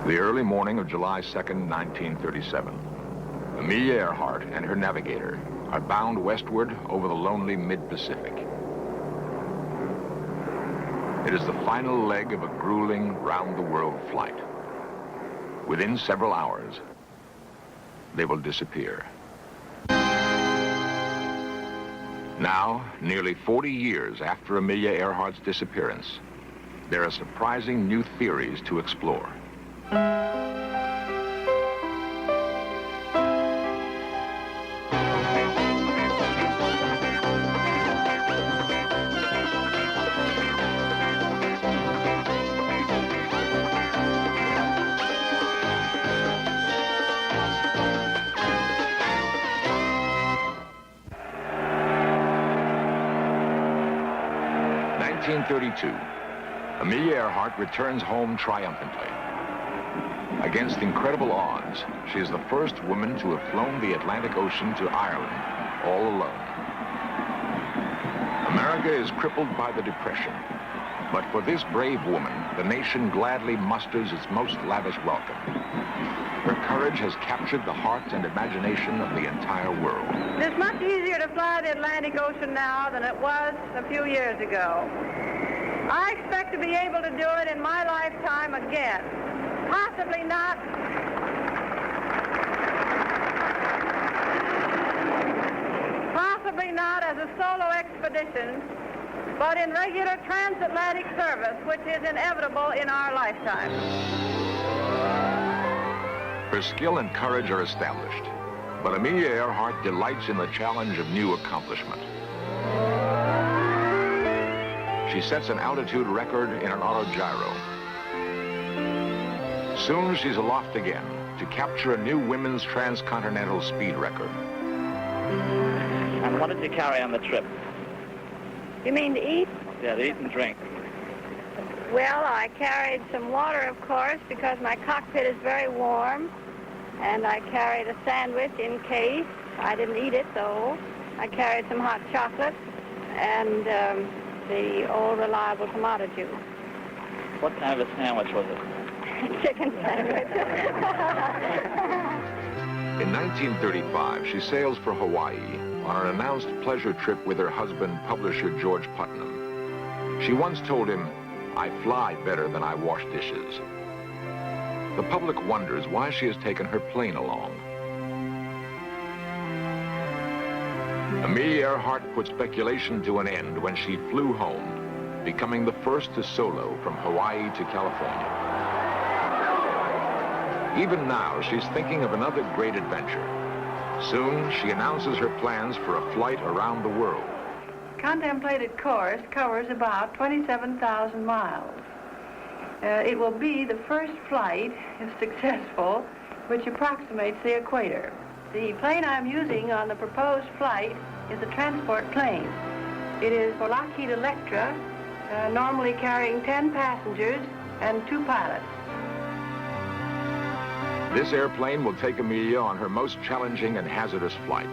The early morning of July 2nd, 1937. Amelia Earhart and her navigator are bound westward over the lonely mid-Pacific. It is the final leg of a grueling, round-the-world flight. Within several hours, they will disappear. Now, nearly 40 years after Amelia Earhart's disappearance, there are surprising new theories to explore. In 1932, Amelia Earhart returns home triumphantly. Against incredible odds, she is the first woman to have flown the Atlantic Ocean to Ireland all alone. America is crippled by the Depression, but for this brave woman, the nation gladly musters its most lavish welcome. Her courage has captured the heart and imagination of the entire world. It's much easier to fly the Atlantic Ocean now than it was a few years ago. I expect to be able to do it in my lifetime again. Possibly not. Possibly not as a solo expedition, but in regular transatlantic service, which is inevitable in our lifetime. Her skill and courage are established, but Amelia Earhart delights in the challenge of new accomplishment. She sets an altitude record in an autogyro. Soon she's aloft again to capture a new women's transcontinental speed record. And what did you carry on the trip? You mean to eat? Yeah, to eat and drink. Well, I carried some water, of course, because my cockpit is very warm. And I carried a sandwich in case. I didn't eat it, though. I carried some hot chocolate and the old reliable tomato juice. What kind of a sandwich was it? Chicken sandwich. In 1935, she sails for Hawaii on an announced pleasure trip with her husband, publisher George Putnam. She once told him, "I fly better than I wash dishes." The public wonders why she has taken her plane along. Amelia Earhart put speculation to an end when she flew home, becoming the first to solo from Hawaii to California. Even now, she's thinking of another great adventure. Soon, she announces her plans for a flight around the world. Contemplated course covers about 27,000 miles. It will be the first flight, if successful, which approximates the equator. The plane I'm using on the proposed flight is a transport plane. It is for Lockheed Electra, normally carrying 10 passengers and 2 pilots. This airplane will take Amelia on her most challenging and hazardous flight.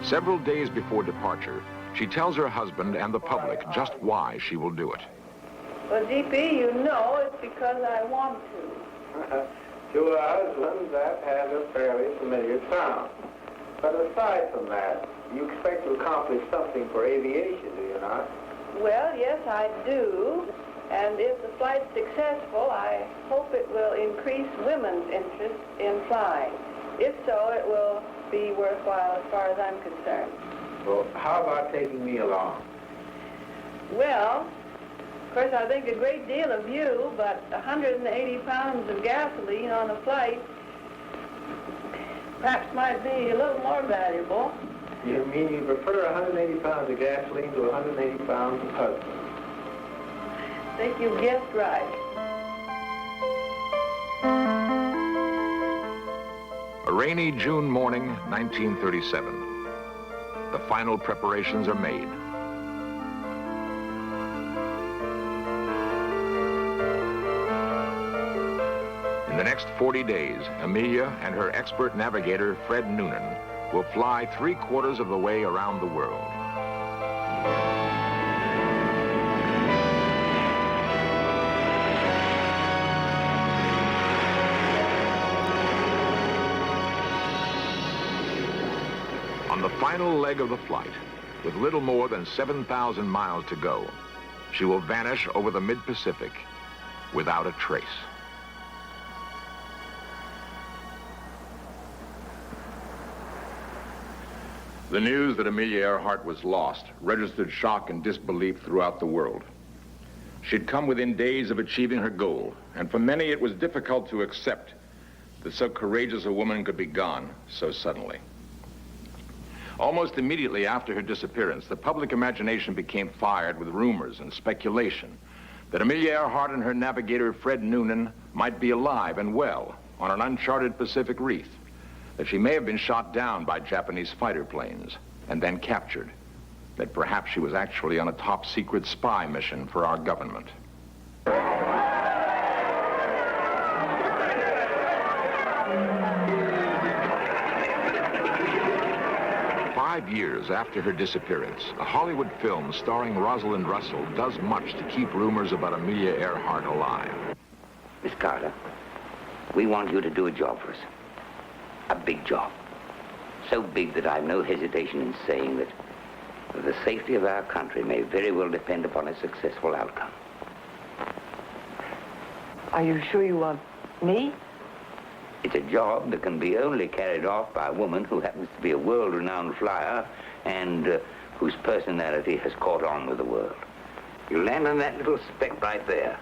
Several days before departure, she tells her husband and the public just why she will do it. Well, GP, you know it's because I want to. To a husband, that has a fairly familiar sound. But aside from that, you expect to accomplish something for aviation, do you not? Well, yes, I do. And if the flight's successful, I hope it will increase women's interest in flying. If so, it will be worthwhile as far as I'm concerned. Well, how about taking me along? Well, of course, I think a great deal of you, but 180 pounds of gasoline on a flight perhaps might be a little more valuable. You mean you prefer 180 pounds of gasoline to 180 pounds of husband? I think you guessed right. A rainy June morning, 1937. The final preparations are made. In the next 40 days, Amelia and her expert navigator, Fred Noonan, will fly 3/4 of the way around the world. On the final leg of the flight, with little more than 7,000 miles to go, she will vanish over the mid-Pacific without a trace. The news that Amelia Earhart was lost registered shock and disbelief throughout the world. She'd come within days of achieving her goal, and for many it was difficult to accept that so courageous a woman could be gone so suddenly. Almost immediately after her disappearance, the public imagination became fired with rumors and speculation that Amelia Earhart and her navigator Fred Noonan might be alive and well on an uncharted Pacific reef, that she may have been shot down by Japanese fighter planes and then captured, that perhaps she was actually on a top-secret spy mission for our government. 5 years after her disappearance, a Hollywood film starring Rosalind Russell does much to keep rumors about Amelia Earhart alive. Miss Carter, we want you to do a job for us. A big job. So big that I've no hesitation in saying that the safety of our country may very well depend upon a successful outcome. Are you sure you want me? It's a job that can be only carried off by a woman who happens to be a world-renowned flyer and whose personality has caught on with the world. You land on that little speck right there,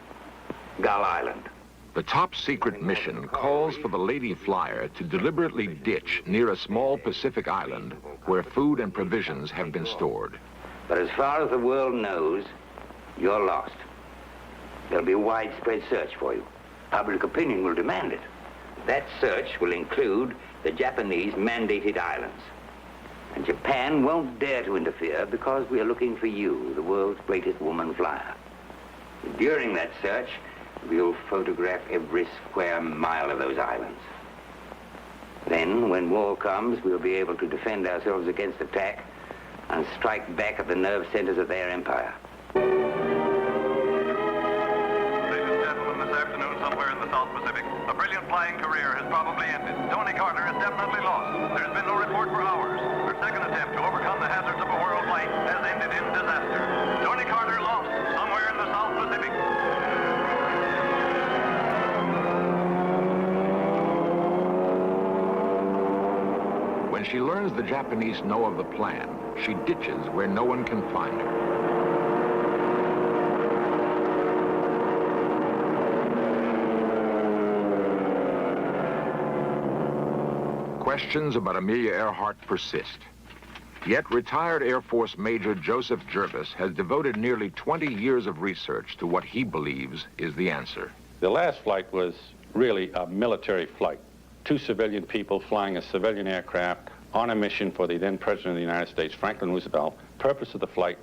Gull Island. The top-secret mission calls for the lady flyer to deliberately ditch near a small Pacific island where food and provisions have been stored. But as far as the world knows, you're lost. There'll be a widespread search for you. Public opinion will demand it. That search will include the Japanese mandated islands. And Japan won't dare to interfere because we are looking for you, the world's greatest woman flyer. During that search, we'll photograph every square mile of those islands. Then, when war comes, we'll be able to defend ourselves against attack and strike back at the nerve centers of their empire. Ladies and gentlemen, this afternoon, somewhere in the South Pacific, a brilliant flying career has probably ended. Tony Carter is definitely lost. There's been no report for hours. Her second attempt to overcome the hazards of a world flight has ended in disaster. Tony Carter lost somewhere in the South Pacific. When she learns the Japanese know of the plan, she ditches where no one can find her. Questions about Amelia Earhart persist. Yet retired Air Force Major Joseph Jervis has devoted nearly 20 years of research to what he believes is the answer. The last flight was really a military flight. 2 civilian people flying a civilian aircraft on a mission for the then President of the United States, Franklin Roosevelt. The purpose of the flight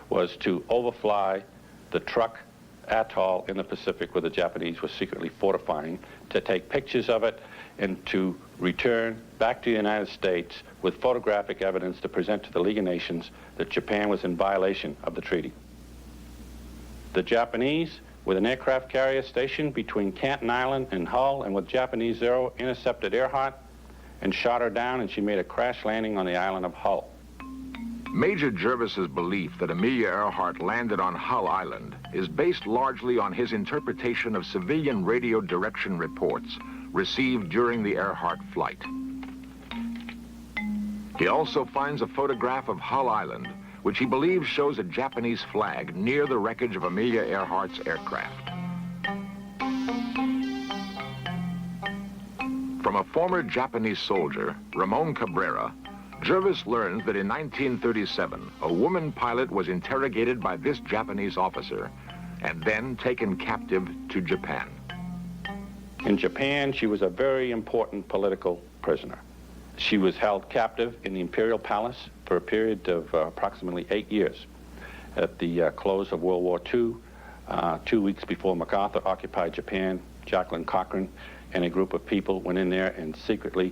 was to overfly the Truk atoll in the Pacific where the Japanese were secretly fortifying, to take pictures of it, and to return back to the United States with photographic evidence to present to the League of Nations that Japan was in violation of the treaty. The Japanese, with an aircraft carrier stationed between Canton Island and Hull, and with Japanese Zero, intercepted Earhart and shot her down, and she made a crash landing on the island of Hull. Major Jervis's belief that Amelia Earhart landed on Hull Island is based largely on his interpretation of civilian radio direction reports received during the Earhart flight. He also finds a photograph of Hull Island, which he believes shows a Japanese flag near the wreckage of Amelia Earhart's aircraft. From a former Japanese soldier, Ramon Cabrera, Jervis learns that in 1937, a woman pilot was interrogated by this Japanese officer and then taken captive to Japan. In Japan, she was a very important political prisoner. She was held captive in the Imperial Palace for a period of approximately 8 years. At the close of World War II, 2 weeks before MacArthur occupied Japan, Jacqueline Cochran and a group of people went in there and secretly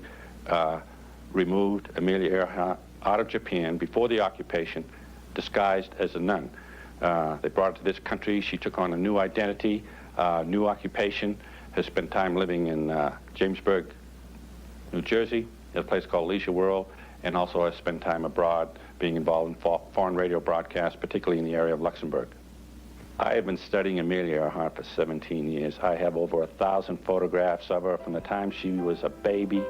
removed Amelia Earhart out of Japan before the occupation, disguised as a nun. They brought her to this country. She took on a new identity, new occupation, has spent time living in Jamesburg, New Jersey, at a place called Leisure World, and also I spent time abroad being involved in foreign radio broadcasts, particularly in the area of Luxembourg. I have been studying Amelia Earhart for 17 years. I have over 1,000 photographs of her from the time she was a baby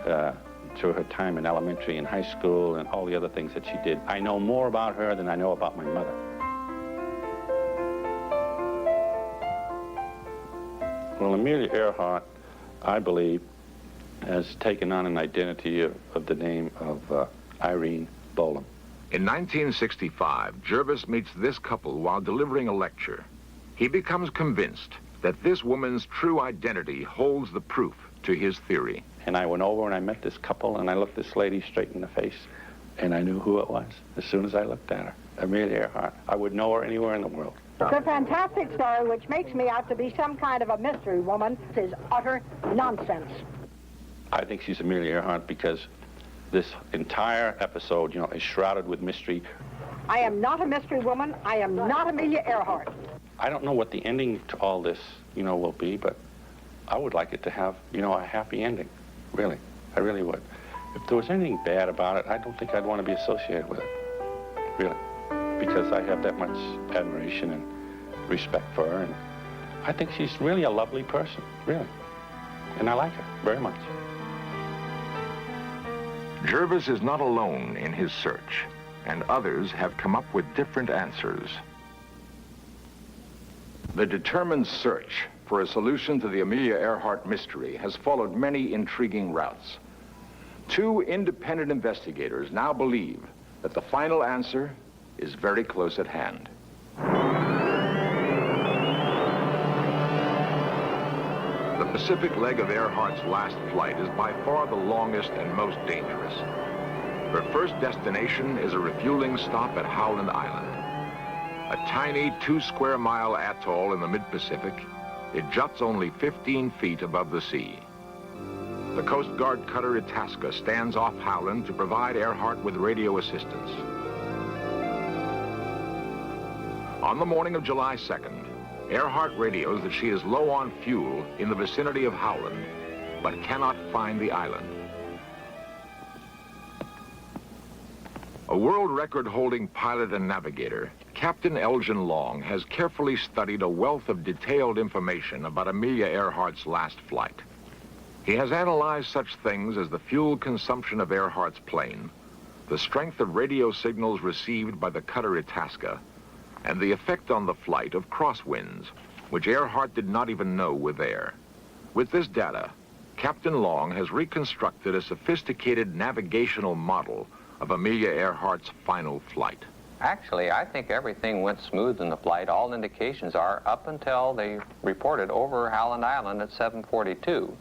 to her time in elementary and high school and all the other things that she did. I know more about her than I know about my mother. Well, Amelia Earhart, I believe, has taken on an identity of the name of Irene Bolam. In 1965, Jervis meets this couple while delivering a lecture. He becomes convinced that this woman's true identity holds the proof to his theory. And I went over and I met this couple, and I looked this lady straight in the face, and I knew who it was as soon as I looked at her. Amelia Earhart. I would know her anywhere in the world. It's a fantastic story which makes me out to be some kind of a mystery woman. This is utter nonsense. I think she's Amelia Earhart because this entire episode, you know, is shrouded with mystery. I am not a mystery woman. I am not Amelia Earhart. I don't know what the ending to all this, you know, will be, but I would like it to have, you know, a happy ending. Really. I really would. If there was anything bad about it, I don't think I'd want to be associated with it. Really. Because I have that much admiration and respect for her, and I think she's really a lovely person, really. And I like her very much. Jervis is not alone in his search, and others have come up with different answers. The determined search for a solution to the Amelia Earhart mystery has followed many intriguing routes. Two independent investigators now believe that the final answer is very close at hand. The Pacific leg of Earhart's last flight is by far the longest and most dangerous. Her first destination is a refueling stop at Howland Island. A tiny 2-square-mile atoll in the mid-Pacific, it juts only 15 feet above the sea. The Coast Guard cutter Itasca stands off Howland to provide Earhart with radio assistance. On the morning of July 2nd, Earhart radios that she is low on fuel in the vicinity of Howland, but cannot find the island. A world record-holding pilot and navigator, Captain Elgin Long has carefully studied a wealth of detailed information about Amelia Earhart's last flight. He has analyzed such things as the fuel consumption of Earhart's plane, the strength of radio signals received by the cutter Itasca, and the effect on the flight of crosswinds, which Earhart did not even know were there. With this data, Captain Long has reconstructed a sophisticated navigational model of Amelia Earhart's final flight. Actually, I think everything went smooth in the flight. All indications are up until they reported over Howland Island at 7:42.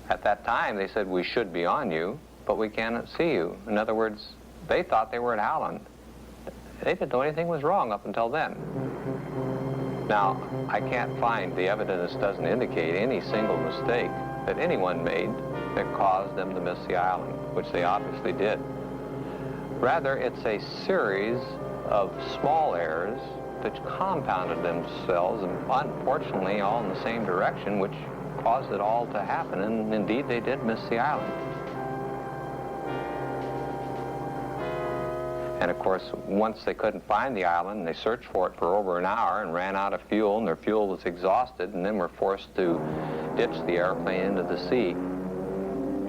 At that time, they said, we should be on you, but we cannot see you. In other words, they thought they were at Howland. They didn't know anything was wrong up until then. Now, I can't find, the evidence doesn't indicate any single mistake that anyone made that caused them to miss the island, which they obviously did. Rather, it's a series of small errors that compounded themselves, and unfortunately all in the same direction, which caused it all to happen, and indeed they did miss the island. And of course, once they couldn't find the island, they searched for it for over an hour and ran out of fuel, and their fuel was exhausted, and then were forced to ditch the airplane into the sea.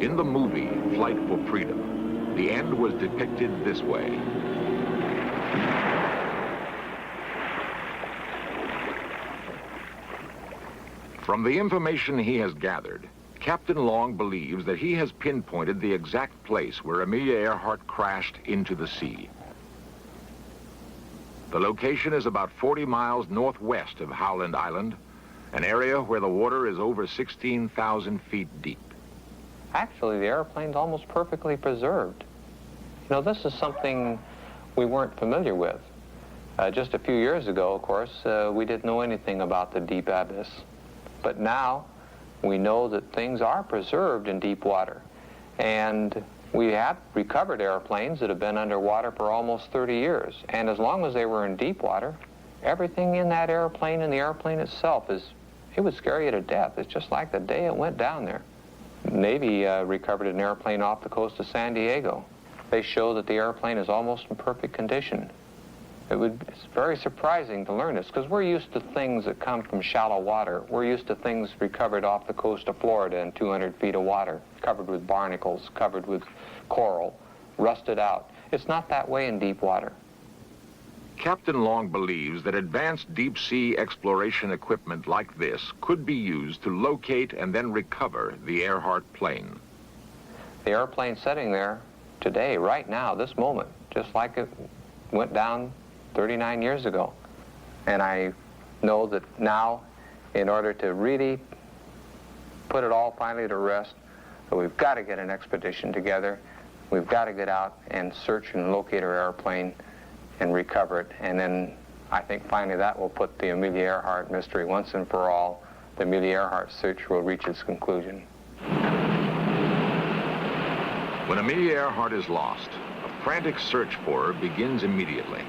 In the movie, Flight for Freedom, the end was depicted this way. From the information he has gathered, Captain Long believes that he has pinpointed the exact place where Amelia Earhart crashed into the sea. The location is about 40 miles northwest of Howland Island, an area where the water is over 16,000 feet deep. Actually, the airplane's almost perfectly preserved. You know, this is something we weren't familiar with. Just a few years ago, of course, we didn't know anything about the deep abyss. But now, we know that things are preserved in deep water. And we have recovered airplanes that have been underwater for almost 30 years. And as long as they were in deep water, everything in that airplane and the airplane itself it would scare you to death. It's just like the day it went down there. Navy recovered an airplane off the coast of San Diego. they show that the airplane is almost in perfect condition. It's very surprising to learn this, because we're used to things that come from shallow water. We're used to things recovered off the coast of Florida in 200 feet of water, covered with barnacles, covered with coral, rusted out. It's not that way in deep water. Captain Long believes that advanced deep-sea exploration equipment like this could be used to locate and then recover the Earhart plane. The airplane sitting there today, right now, this moment, just like it went down 39 years ago. And I know that now, in order to really put it all finally to rest, that we've got to get an expedition together. We've got to get out and search and locate our airplane and recover it. And then I think finally that will put the Amelia Earhart mystery once and for all. The Amelia Earhart search will reach its conclusion. When Amelia Earhart is lost, a frantic search for her begins immediately.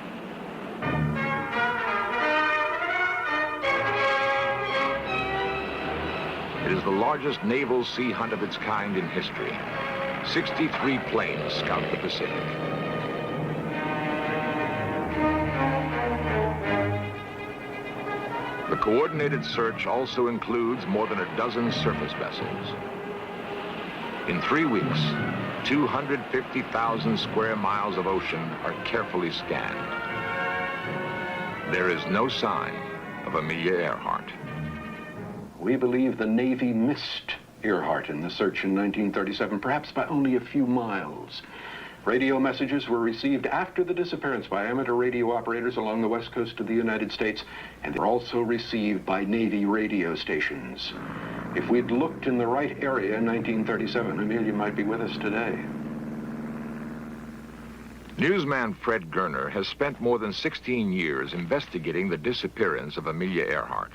It is the largest naval sea hunt of its kind in history. 63 planes scout the Pacific. The coordinated search also includes more than a dozen surface vessels. In 3 weeks, 250,000 square miles of ocean are carefully scanned. There is no sign of Amelia Earhart. We believe the Navy missed Earhart in the search in 1937, perhaps by only a few miles. Radio messages were received after the disappearance by amateur radio operators along the west coast of the United States, and they were also received by Navy radio stations. If we'd looked in the right area in 1937, Amelia might be with us today. Newsman Fred Gerner has spent more than 16 years investigating the disappearance of Amelia Earhart.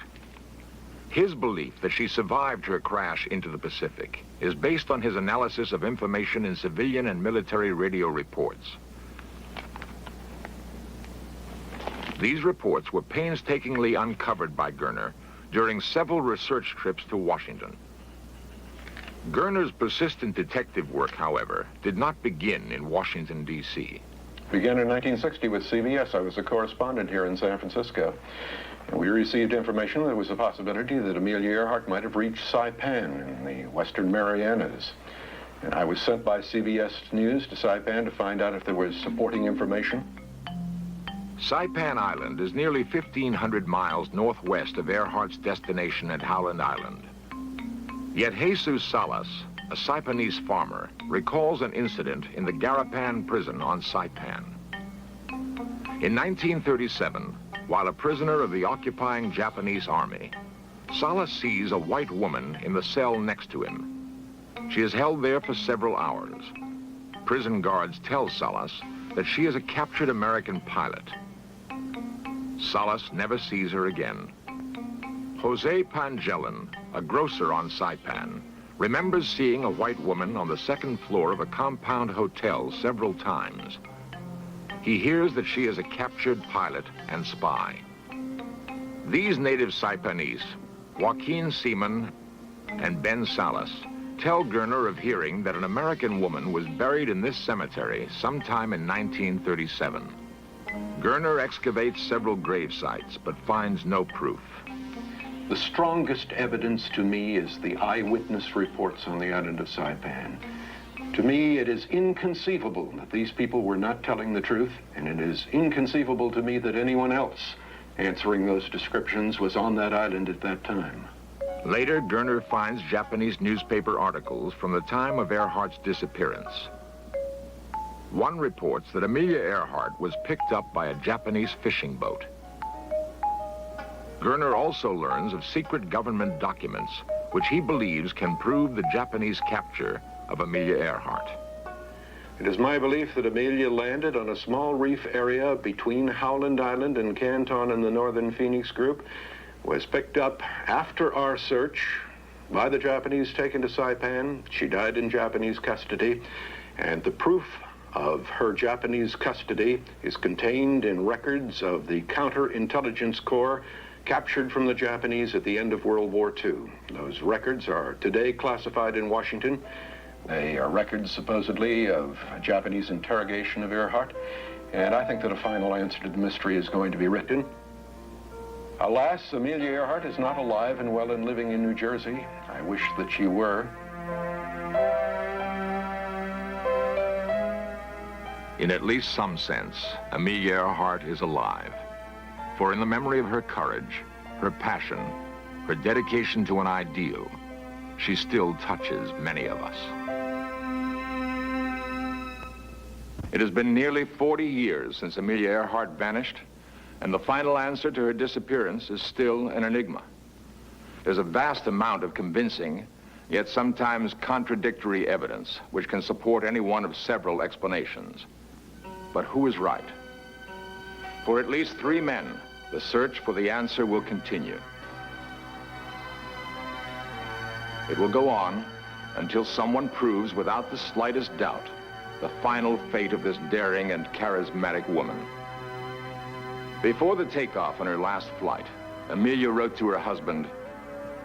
His belief that she survived her crash into the Pacific is based on his analysis of information in civilian and military radio reports. These reports were painstakingly uncovered by Gerner during several research trips to Washington. Gerner's persistent detective work, however, did not begin in Washington, D.C. Began in 1960 with CBS. I was a correspondent here in San Francisco. And we received information that there was a possibility that Amelia Earhart might have reached Saipan in the Western Marianas. And I was sent by CBS News to Saipan to find out if there was supporting information. Saipan Island is nearly 1,500 miles northwest of Earhart's destination at Howland Island. Yet Jesus Salas, a Saipanese farmer, recalls an incident in the Garapan prison on Saipan. In 1937, while a prisoner of the occupying Japanese army, Salas sees a white woman in the cell next to him. She is held there for several hours. Prison guards tell Salas that she is a captured American pilot. Salas never sees her again. Jose Pangelin, a grocer on Saipan, remembers seeing a white woman on the second floor of a compound hotel several times. He hears that she is a captured pilot and spy. These native Saipanese, Joaquin Seaman and Ben Salas, tell Gerner of hearing that an American woman was buried in this cemetery sometime in 1937. Gerner excavates several grave sites, but finds no proof. The strongest evidence to me is the eyewitness reports on the island of Saipan. To me, it is inconceivable that these people were not telling the truth, and it is inconceivable to me that anyone else answering those descriptions was on that island at that time. Later, Gerner finds Japanese newspaper articles from the time of Earhart's disappearance. One reports that Amelia Earhart was picked up by a Japanese fishing boat. Gerner also learns of secret government documents, which he believes can prove the Japanese capture of Amelia Earhart. It is my belief that Amelia landed on a small reef area between Howland Island and Canton in the Northern Phoenix Group, was picked up after our search by the Japanese, taken to Saipan. She died in Japanese custody, and the proof of her Japanese custody is contained in records of the Counterintelligence Corps captured from the Japanese at the end of World War II. Those records are today classified in Washington. They are records, supposedly, of a Japanese interrogation of Earhart, and I think that a final answer to the mystery is going to be written. Alas, Amelia Earhart is not alive and well and living in New Jersey. I wish that she were. In at least some sense, Amelia Earhart is alive. For in the memory of her courage, her passion, her dedication to an ideal, she still touches many of us. It has been nearly 40 years since Amelia Earhart vanished, and the final answer to her disappearance is still an enigma. There's a vast amount of convincing, yet sometimes contradictory evidence, which can support any one of several explanations. But who is right? For at least 3 men, the search for the answer will continue. It will go on until someone proves without the slightest doubt the final fate of this daring and charismatic woman. Before the takeoff on her last flight, Amelia wrote to her husband,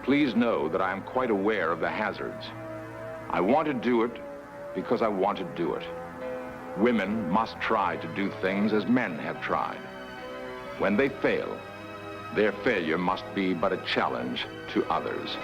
"Please know that I am quite aware of the hazards. I want to do it because I want to do it. Women must try to do things as men have tried. When they fail, their failure must be but a challenge to others."